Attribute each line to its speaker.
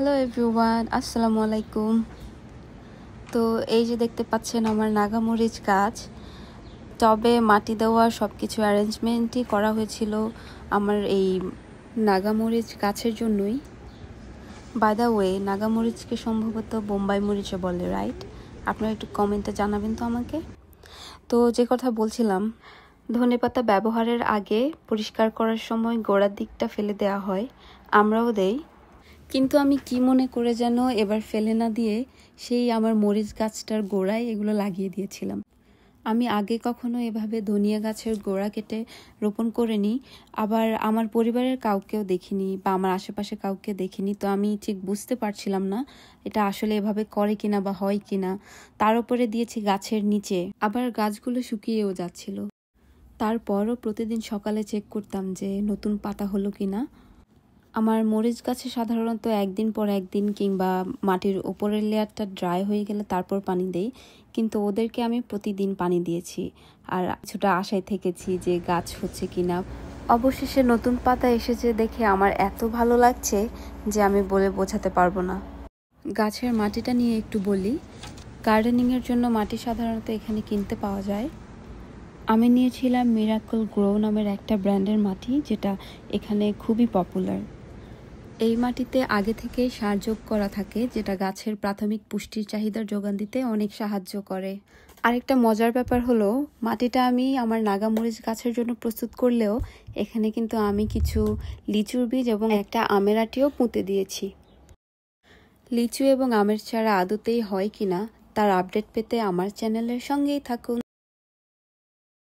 Speaker 1: Hello everyone, আসসালামু আলাইকুম। তো এই যে দেখতে পাচ্ছেন আমার নাগামরিচ গাছ, টবে মাটি দেওয়া সব কিছু অ্যারেঞ্জমেন্টই করা হয়েছিল আমার এই নাগামরিচ গাছের জন্যই। বাই দ্য ওয়ে, নাগামরিচকে সম্ভবত বোম্বাই মরিচও বলে, রাইট? আপনারা একটু কমেন্টে জানাবেন তো আমাকে। তো যে কথা বলছিলাম, ধনেপাতা ব্যবহারের আগে পরিষ্কার করার সময় গোড়ার দিকটা ফেলে দেওয়া হয়, আমরাও দেই। কিন্তু আমি কি মনে করে যেন এবার ফেলে না দিয়ে সেই আমার মরিচ গাছটার গোড়ায় এগুলো লাগিয়ে দিয়েছিলাম। আমি আগে কখনো এভাবে ধনিয়া গাছের গোড়া কেটে রোপণ করিনি, আবার আমার পরিবারের কাউকেও দেখিনি বা আমার আশেপাশে কাউকে দেখিনি। তো আমি ঠিক বুঝতে পারছিলাম না এটা আসলে এভাবে করে কিনা বা হয় কিনা। তার উপরে দিয়েছি গাছের নিচে, আবার গাছগুলো শুকিয়েও যাচ্ছিল। তারপরও প্রতিদিন সকালে চেক করতাম যে নতুন পাতা হলো কিনা। আমার মরিচ গাছে সাধারণত একদিন পর একদিন কিংবা মাটির উপরের লেয়ারটা ড্রাই হয়ে গেলে তারপর পানি দেই, কিন্তু ওদেরকে আমি প্রতিদিন পানি দিয়েছি আর কিছুটা আশায় থেকেছি যে গাছ হচ্ছে কিনা। অবশেষে নতুন পাতা এসেছে দেখে আমার এত ভালো লাগছে যে আমি বলে বোঝাতে পারবো না। গাছের মাটিটা নিয়ে একটু বলি। গার্ডেনিংয়ের জন্য মাটি সাধারণত এখানে কিনতে পাওয়া যায়। আমি নিয়েছিলাম মিরাকল গ্রো নামের একটা ব্র্যান্ডের মাটি, যেটা এখানে খুবই পপুলার। এই মাটিতে আগে থেকেই সার যোগ করা থাকে, যেটা গাছের প্রাথমিক পুষ্টির চাহিদার যোগান দিতে অনেক সাহায্য করে। আরেকটা মজার ব্যাপার হলো, মাটিটা আমি আমার নাগামরিচ গাছের জন্য প্রস্তুত করলেও এখানে কিন্তু আমি কিছু লিচুর বীজ এবং একটা আমের আটিও পুঁতে দিয়েছি। লিচু এবং আমের চারা আদতেই হয় কিনা তার আপডেট পেতে আমার চ্যানেলের সঙ্গেই থাকুন।